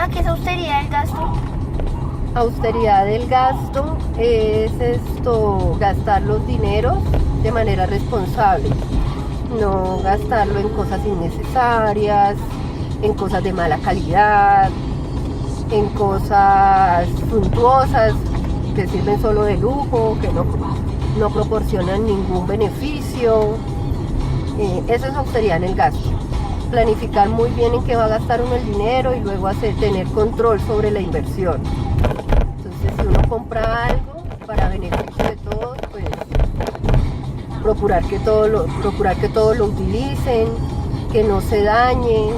¿Qué es austeridad del gasto? Austeridad del gasto es gastar los dineros de manera responsable, no gastarlo en cosas innecesarias, en cosas de mala calidad, en cosas suntuosas que sirven solo de lujo, que no proporcionan ningún beneficio. Eso es austeridad en el gasto. Planificar muy bien en qué va a gastar uno el dinero y luego tener control sobre la inversión. Entonces, si uno compra algo para beneficio de todos, pues procurar que todos lo utilicen, que no se dañen,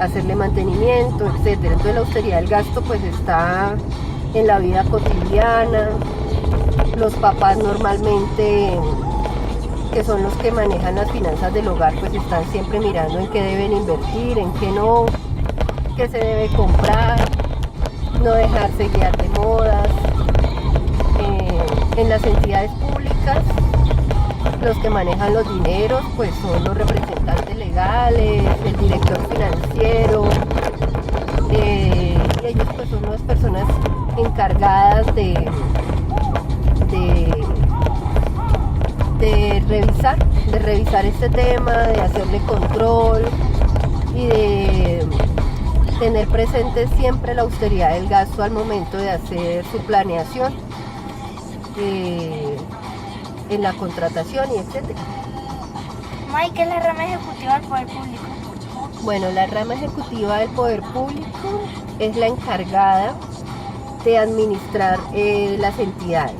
hacerle mantenimiento, etcétera. Entonces la austeridad del gasto pues está en la vida cotidiana. Los papás normalmente, que son los que manejan las finanzas del hogar, pues están siempre mirando en qué deben invertir, en qué no, qué se debe comprar, no dejarse guiar de modas. En las entidades públicas, los que manejan los dineros pues son los representantes legales, el director financiero, y ellos pues son las personas encargadas de revisar este tema, de hacerle control y de tener presente siempre la austeridad del gasto al momento de hacer su planeación en la contratación y etcétera. ¿Qué es la rama ejecutiva del poder público? Bueno, la rama ejecutiva del poder público es la encargada de administrar las entidades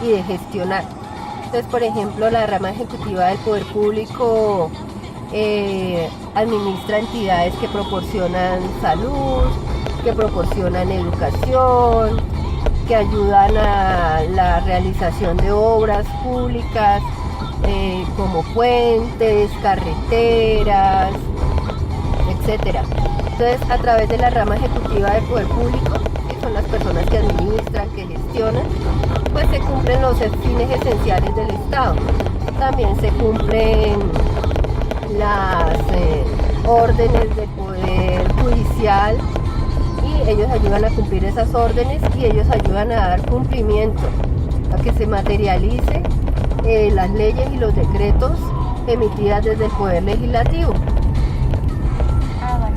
y de gestionar. Entonces, por ejemplo, la rama ejecutiva del poder público administra entidades que proporcionan salud, que proporcionan educación, que ayudan a la realización de obras públicas como puentes, carreteras, etcétera. Entonces, a través de la rama ejecutiva del poder público, que son las personas que administran, que gestionan, pues se cumplen los fines esenciales del Estado. También se cumplen las órdenes del poder judicial, y ellos ayudan a cumplir esas órdenes y ellos ayudan a dar cumplimiento, a que se materialice las leyes y los decretos emitidas desde el Poder Legislativo. Vale.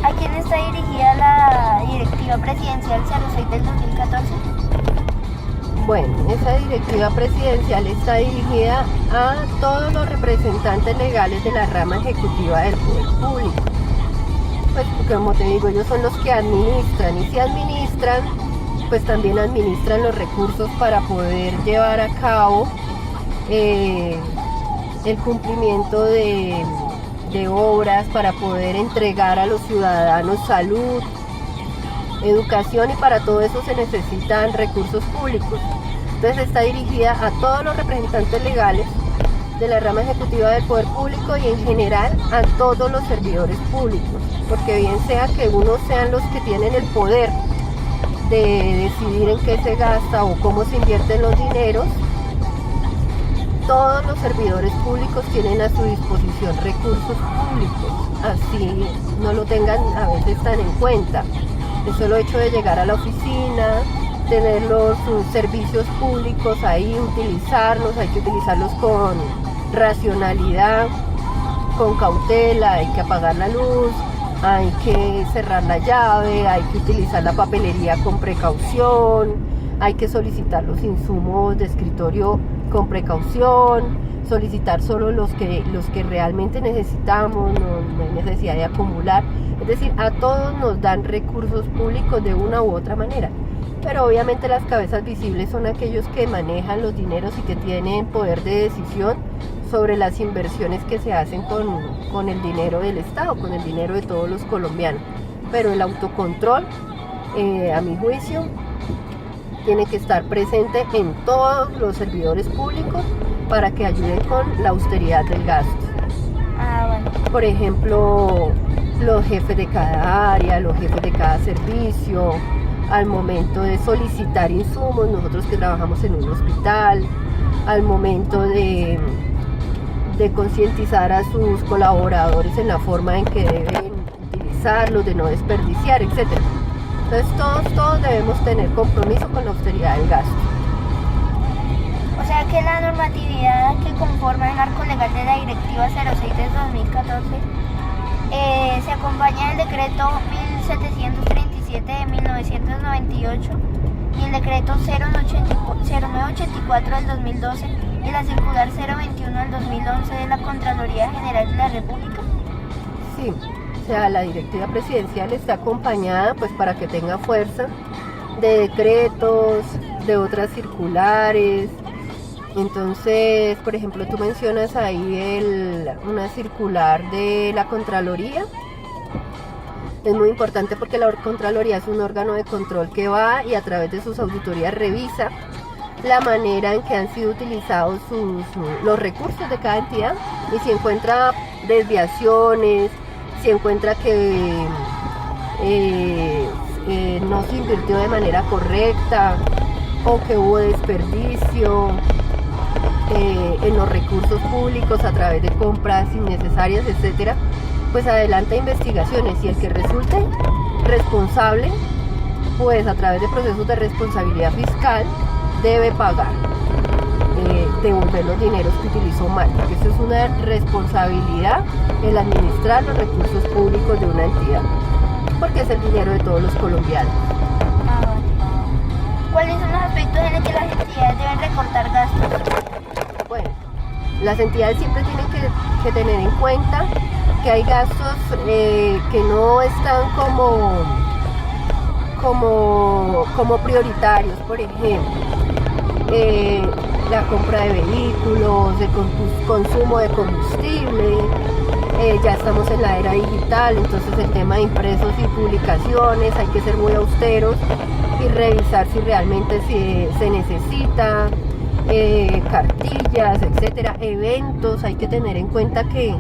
¿Y a quién está dirigida la Directiva Presidencial 06 del 2014? Bueno, esa directiva presidencial está dirigida a todos los representantes legales de la rama ejecutiva del poder público. Pues como te digo, ellos son los que administran, y si administran, pues también administran los recursos para poder llevar a cabo el cumplimiento de obras, para poder entregar a los ciudadanos salud, educación, y para todo eso se necesitan recursos públicos. Entonces está dirigida a todos los representantes legales de la rama ejecutiva del poder público y en general a todos los servidores públicos, porque bien sea que unos sean los que tienen el poder de decidir en qué se gasta o cómo se invierten los dineros, todos los servidores públicos tienen a su disposición recursos públicos, así no lo tengan a veces tan en cuenta. El solo hecho de llegar a la oficina, tener sus servicios públicos ahí, utilizarlos, hay que utilizarlos con racionalidad, con cautela, hay que apagar la luz, hay que cerrar la llave, hay que utilizar la papelería con precaución, hay que solicitar los insumos de escritorio con precaución, solicitar solo los que realmente necesitamos, no hay necesidad de acumular. Es decir, a todos nos dan recursos públicos de una u otra manera, pero obviamente las cabezas visibles son aquellos que manejan los dineros y que tienen poder de decisión sobre las inversiones que se hacen con el dinero del Estado, con el dinero de todos los colombianos. Pero el autocontrol, a mi juicio, tiene que estar presente en todos los servidores públicos para que ayuden con la austeridad del gasto. Bueno. Por ejemplo, los jefes de cada área, los jefes de cada servicio, al momento de solicitar insumos, nosotros que trabajamos en un hospital, al momento de de concientizar a sus colaboradores en la forma en que deben utilizarlos, de no desperdiciar, etc. Entonces todos debemos tener compromiso con la austeridad del gasto. O sea que la normatividad que conforma el marco legal de la Directiva 06 de 2014 se acompaña del decreto 1737 de 1998 y el decreto 0984 del 2012 y la circular 021 del 2011 de la Contraloría General de la República. Sí, o sea, la directiva presidencial está acompañada, pues para que tenga fuerza, de decretos, de otras circulares. Entonces, por ejemplo, tú mencionas ahí una circular de la Contraloría. Es muy importante porque la Contraloría es un órgano de control que va y a través de sus auditorías revisa la manera en que han sido utilizados los recursos de cada entidad, y si encuentra desviaciones, si encuentra que no se invirtió de manera correcta o que hubo desperdicio en los recursos públicos a través de compras innecesarias, etcétera, pues adelanta investigaciones, y el que resulte responsable, pues a través de procesos de responsabilidad fiscal debe pagar, devolver los dineros que utilizó mal, porque eso es una responsabilidad, el administrar los recursos públicos de una entidad, porque es el dinero de todos los colombianos. ¿Cuáles son los aspectos en los que las entidades deben recortar gastos? Bueno, las entidades siempre tienen que tener en cuenta que hay gastos que no están como prioritarios. Por ejemplo, la compra de vehículos, el consumo de combustible. Ya estamos en la era digital, entonces el tema de impresos y publicaciones hay que ser muy austeros y revisar si realmente se necesita, cartillas, etcétera, eventos. Hay que tener en cuenta que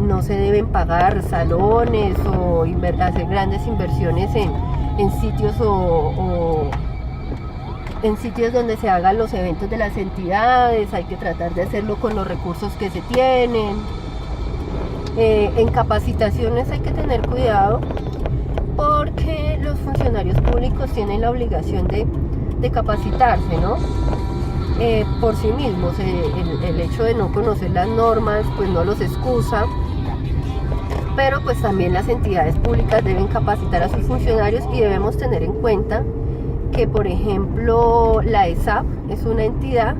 no se deben pagar salones o hacer grandes inversiones en sitios en sitios donde se hagan los eventos de las entidades. Hay que tratar de hacerlo con los recursos que se tienen. En capacitaciones hay que tener cuidado, porque los funcionarios públicos tienen la obligación de capacitarse, ¿no? Por sí mismos. El hecho de no conocer las normas pues no los excusa, pero pues también las entidades públicas deben capacitar a sus funcionarios, y debemos tener en cuenta que, por ejemplo, la ESAF es una entidad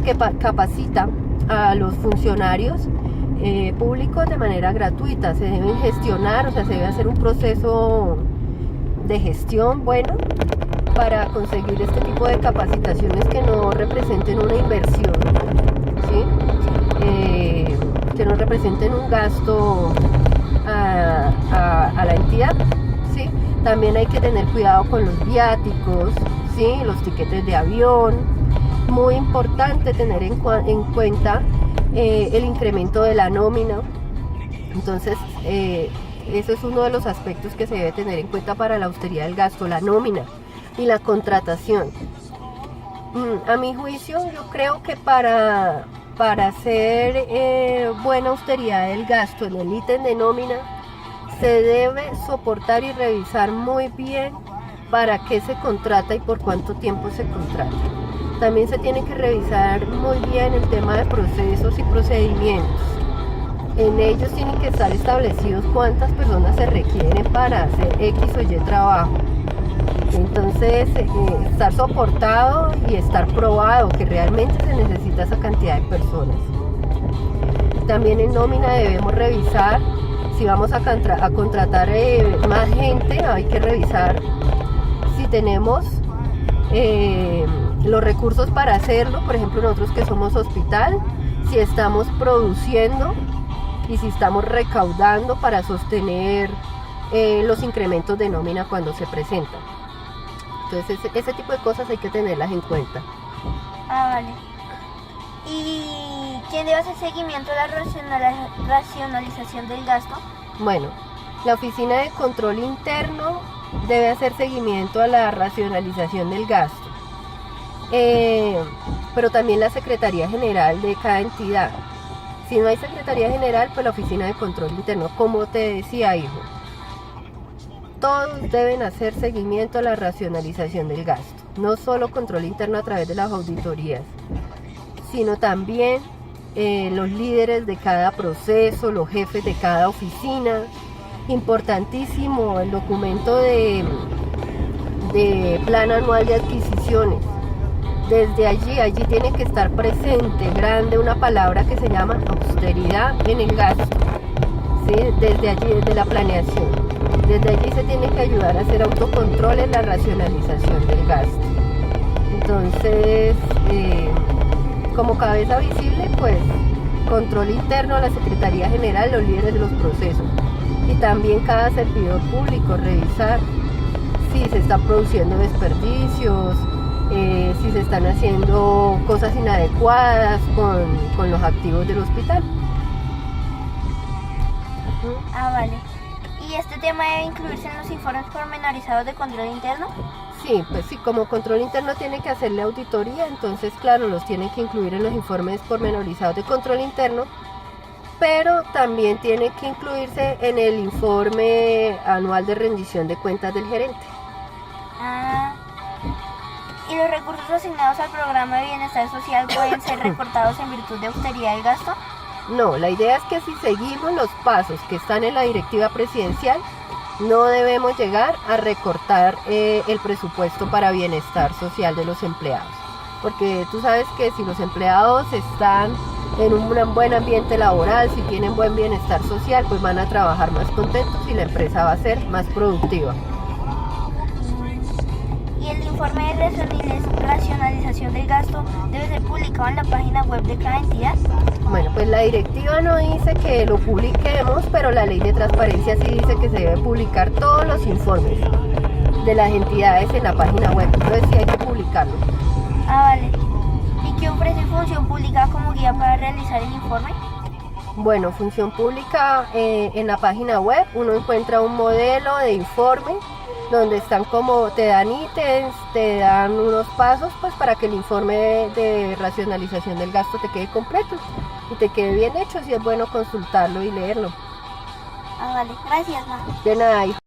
que capacita a los funcionarios públicos de manera gratuita. Se deben gestionar, o sea, se debe hacer un proceso de gestión bueno para conseguir este tipo de capacitaciones que no representen una inversión, ¿sí? Que no representen un gasto a la entidad, ¿sí? También hay que tener cuidado con los viáticos, ¿sí? Los tiquetes de avión. Muy importante tener en cuenta el incremento de la nómina. Entonces, eso es uno de los aspectos que se debe tener en cuenta para la austeridad del gasto, la nómina y la contratación. A mi juicio, yo creo que para hacer buena austeridad del gasto en el ítem de nómina, se debe soportar y revisar muy bien para qué se contrata y por cuánto tiempo se contrata. También se tiene que revisar muy bien el tema de procesos y procedimientos. En ellos tienen que estar establecidos cuántas personas se requieren para hacer X o Y trabajo. Entonces, estar soportado y estar probado que realmente se necesita esa cantidad de personas. También en nómina debemos revisar si vamos a contratar más gente. Hay que revisar si tenemos los recursos para hacerlo. Por ejemplo, nosotros que somos hospital, si estamos produciendo y si estamos recaudando para sostener los incrementos de nómina cuando se presentan. Entonces ese tipo de cosas hay que tenerlas en cuenta. Vale. ¿Y quién debe hacer seguimiento a la racionalización del gasto? Bueno, la Oficina de Control Interno debe hacer seguimiento a la racionalización del gasto. pero también la Secretaría General de cada entidad. Si no hay Secretaría General, pues la Oficina de Control Interno. Como te decía, hijo, todos deben hacer seguimiento a la racionalización del gasto. No solo control interno a través de las auditorías, sino también los líderes de cada proceso, los jefes de cada oficina. Importantísimo el documento de plan anual de adquisiciones. Desde allí tiene que estar presente, grande, una palabra que se llama austeridad en el gasto. ¿Sí? Desde allí, desde la planeación. Desde allí se tiene que ayudar a hacer autocontrol en la racionalización del gasto. Entonces, como cabeza visible, pues, control interno a la Secretaría General, los líderes de los procesos. Y también cada servidor público, revisar si se están produciendo desperdicios, si se están haciendo cosas inadecuadas con los activos del hospital. Ah, vale. ¿Y este tema debe incluirse en los informes pormenorizados de control interno? Sí, pues sí, como control interno tiene que hacerle auditoría, entonces claro, los tiene que incluir en los informes pormenorizados de control interno, pero también tiene que incluirse en el informe anual de rendición de cuentas del gerente. Ah, ¿y los recursos asignados al programa de bienestar social pueden ser recortados en virtud de austeridad del gasto? No, la idea es que si seguimos los pasos que están en la directiva presidencial, no debemos llegar a recortar el presupuesto para bienestar social de los empleados. Porque tú sabes que si los empleados están en un buen ambiente laboral, si tienen buen bienestar social, pues van a trabajar más contentos y la empresa va a ser más productiva. ¿Y el informe de racionalización del gasto debe ser publicado en la página web de cada entidad? Bueno, pues la directiva no dice que lo publiquemos, pero la ley de transparencia sí dice que se deben publicar todos los informes de las entidades en la página web, entonces sí hay que publicarlo. Ah, vale. ¿Y qué ofrece Función Pública como guía para realizar el informe? Bueno, Función Pública, en la página web uno encuentra un modelo de informe donde están como, te dan ítems, te dan unos pasos pues para que el informe de racionalización del gasto te quede completo y te quede bien hecho, si es bueno consultarlo y leerlo. Ah, vale. Gracias, ma. De nada.